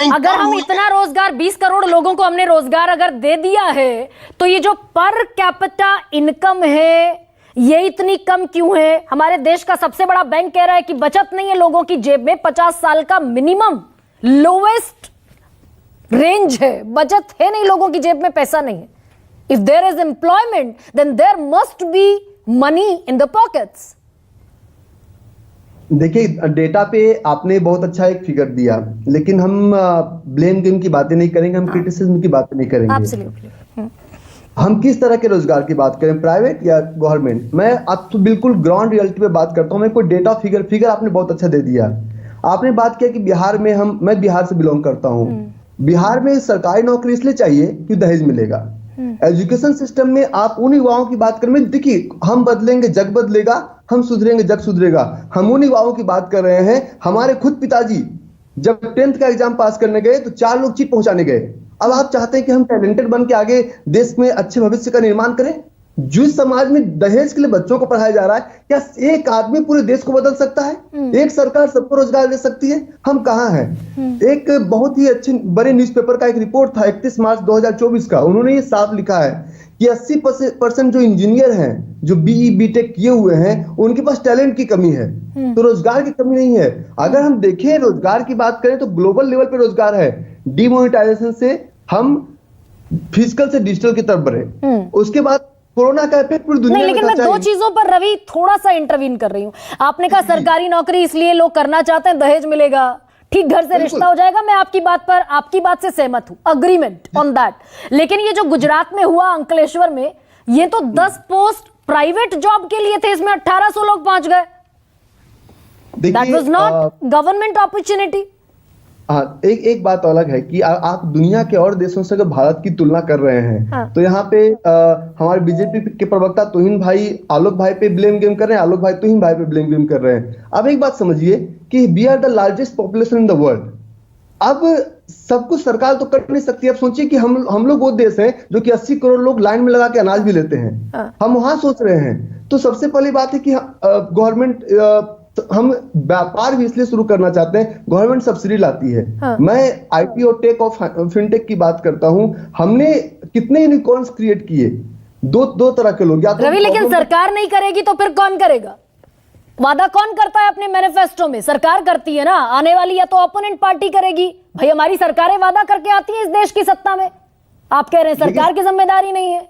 अगर हम इतना रोजगार 20 करोड़ लोगों को हमने रोजगार अगर दे दिया है तो ये जो पर कैपिटा इनकम है ये इतनी कम क्यों है? हमारे देश का सबसे बड़ा बैंक कह रहा है कि बचत नहीं है लोगों की जेब में। 50 साल का मिनिमम लोवेस्ट रेंज है, बचत है नहीं, लोगों की जेब में पैसा नहीं है। If there is employment then there must be money in the pockets. देखिए, डेटा पे आपने बहुत अच्छा एक फिगर दिया, लेकिन हम ब्लेम गेम की बातें नहीं करेंगे, हम क्रिटिसिज्म की बातें नहीं करेंगे। एब्सोल्युटली। हम किस तरह के रोजगार की बात करें, प्राइवेट या गवर्नमेंट? मैं अब तो बिल्कुल ग्राउंड रियलिटी पे बात करता हूं। मैं कोई डेटा फिगर आपने बहुत अच्छा दे दिया। आपने बात किया कि बिहार में मैं बिहार से बिलोंग करता हूं। बिहार में सरकारी नौकरी इसलिए चाहिए कि दहेज मिलेगा। एजुकेशन सिस्टम में आप उन युवाओं की बात करें, देखिए, हम बदलेंगे जग बदलेगा, हम सुधरेंगे जग सुधरेगा। हम उन युवाओं की बात कर रहे हैं। हमारे खुद पिताजी जब 10th का एग्जाम पास करने गए तो 4 लोग चिट पहुंचाने गए। अब आप चाहते हैं कि हम टैलेंटेड बन के आगे देश में अच्छे भविष्य का निर्माण करें? जिस समाज में दहेज के लिए बच्चों को पढ़ाया जा रहा है, क्या एक आदमी पूरे देश को बदल सकता है? एक सरकार सबको रोजगार दे सकती है? हम कहां हैं? एक बहुत ही अच्छे बड़े न्यूज़पेपर का एक रिपोर्ट था 31 मार्च 2024 का। उन्होंने ये साफ लिखा है कि 80% जो इंजीनियर हैं, जो बीई बीटेक किए हुए हैं, उनके पास टैलेंट की कमी है, तो रोजगार की कमी नहीं है। अगर हम देखें रोजगार की बात करें तो ग्लोबल लेवल पे रोजगार है। डिमोनेटाइजेशन से हम फिजिकल से डिजिटल की तरफ बढ़े, उसके बाद कोरोना का इफेक्ट पूरी दुनिया नहीं, में लेकिन मैं 2 चीजों पर रवि थोड़ा सा इंटरवीन कर रही हूं। आपने कहा सरकारी नौकरी इसलिए लोग करना चाहते हैं, दहेज मिलेगा, ठीक, घर से रिश्ता हो जाएगा। मैं आपकी बात से सहमत हूं, अग्रीमेंट ऑन दैट। लेकिन ये जो गुजरात में हुआ अंकलेश्वर में, ये तो 10 पोस्ट प्राइवेट जॉब के लिए थे, इसमें 1800 लोग पहुंच गए। That was not government opportunity. हाँ, एक बात अलग है कि आप दुनिया के और देशों से अगर भारत की तुलना कर रहे हैं, तो यहाँ पे हमारे बीजेपी के प्रवक्ता तुहिन भाई आलोक भाई पे ब्लेम गेम कर रहे हैं, आलोक भाई तुहिन भाई पे ब्लेम गेम कर रहे हैं। अब एक बात समझिए कि we are the largest population in the world. अब सब कुछ सरकार तो कर नहीं सकती। अब सोचिए कि हम लोग वो देश हैं जो कि 80 करोड़ लोग लाइन में लगा के अनाज भी लेते हैं। हम वहां सोच रहे हैं। तो सबसे पहली बात है कि गवर्नमेंट, हम व्यापार भी इसलिए शुरू करना चाहते हैं, गवर्नमेंट सब्सिडी लाती है। मैं आईटी और टेक और फिनटेक की बात करता हूं। हमने कितने यूनिकॉर्न्स क्रिएट किए, दो तरह के लोग। रवि, लेकिन सरकार नहीं करेगी तो फिर कौन करेगा? वादा कौन करता है अपने मैनिफेस्टो में? सरकार करती है ना। आने वाली या तो ओपोनेंट पार्टी करेगी। भाई, हमारी सरकारें वादा करके आती है इस देश की सत्ता में, आप कह रहे हैं सरकार की जिम्मेदारी नहीं है।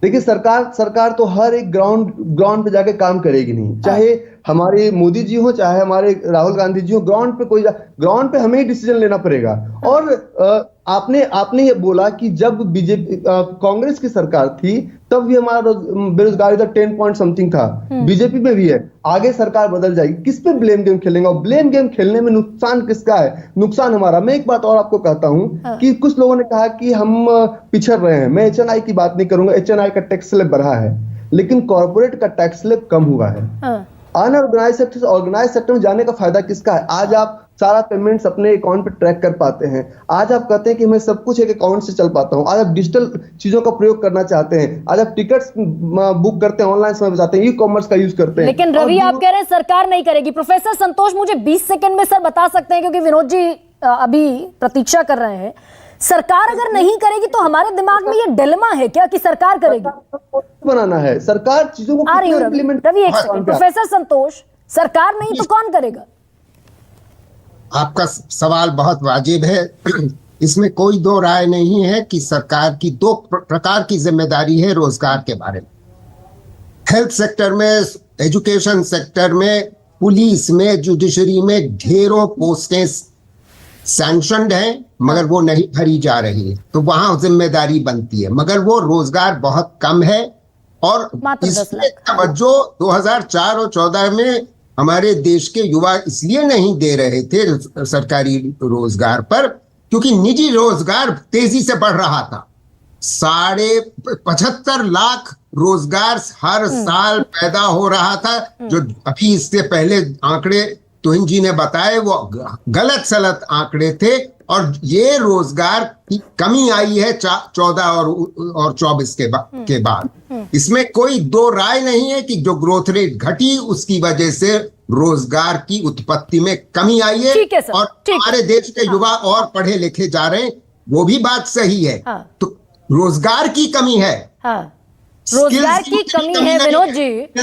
देखिए, सरकार तो हर एक ग्राउंड पे जाके काम करेगी नहीं। चाहे हमारे मोदी जी हो, चाहे हमारे राहुल गांधी जी हो, ग्राउंड पे हमें ही डिसीजन लेना पड़ेगा। और आपने ये बोला कि जब बीजेपी कांग्रेस की सरकार थी तब भी हमारा बेरोजगारी था 10 पॉइंट समथिंग था। बीजेपी में भी है। आगे सरकार बदल जाएगी, किस पे ब्लेम गेम खेलेंगे? और ब्लेम गेम खेलने में नुकसान किसका है? नुकसान हमारा। मैं एक बात और आपको कहता हूं कि कुछ लोगों ने कहा कि हम पिछड़ रहे हैं। मैं एचएनआई की बात नहीं करूंगा, एचएनआई का टैक्स स्लैब बढ़ा है, लेकिन कॉर्पोरेट का टैक्स स्लैब कम हुआ है। अनऑर्गेनाइज सेक्टर से ऑर्गेनाइज सेक्टर में जाने का फायदा किसका है? आज आप सारा पेमेंट्स अपने अकाउंट पे ट्रैक कर पाते हैं। आज आप कहते हैं कि मैं सब कुछ एक अकाउंट से चल पाता हूं। आज आप डिजिटल चीजों का प्रयोग करना चाहते हैं। आज आप टिकट्स बुक करते हैं, ऑनलाइन समय बचाते हैं, ई कॉमर्स का यूज करते हैं। लेकिन रवि, आप कह रहे हैं सरकार नहीं करेगी। प्रोफेसर संतोष, मुझे 20 सेकंड में सर बता सकते हैं, क्योंकि विनोद जी अभी प्रतीक्षा कर रहे हैं। सरकार अगर नहीं करेगी तो हमारे दिमाग में ये डिलेमा है क्या कि सरकार करेगी? बनाना है, सरकार चीजों को इम्प्लीमेंट। रवि, एक सेकंड। प्रोफेसर संतोष, सरकार नहीं तो कौन करेगा? आपका सवाल बहुत वाजिब है। इसमें कोई दो राय नहीं है कि सरकार की 2 प्रकार की जिम्मेदारी है रोजगार के बारे में। हेल्थ सेक्टर में, एजुकेशन सेक्टर में, पुलिस में, जुडिशरी में ढेरों पोस्टें सैंक्शन्ड हैं, मगर वो नहीं भरी जा रही है, तो वहां जिम्मेदारी बनती है। मगर वो रोजगार बहुत कम है। और इसमें तवज्जो 2004 और 14 में हमारे देश के युवा इसलिए नहीं दे रहे थे सरकारी रोजगार पर, क्योंकि निजी रोजगार तेजी से बढ़ रहा था। 75 लाख रोजगार हर साल पैदा हो रहा था, जो अभी इससे पहले आंकड़े तुहिन जी ने बताए वो गलत सलत आंकड़े थे। और ये रोजगार की कमी आई है 14 और 24 के बाद। इसमें कोई दो राय नहीं है कि जो ग्रोथ रेट घटी उसकी वजह से रोजगार की उत्पत्ति में कमी आई है। ठीक है सर, और ठीक है। हमारे देश के युवा और पढ़े लिखे जा रहे हैं, वो भी बात सही है। हाँ। तो रोजगार की कमी है, हाँ, रोजगार स्किल्स की कमी है नहीं विनोद जी।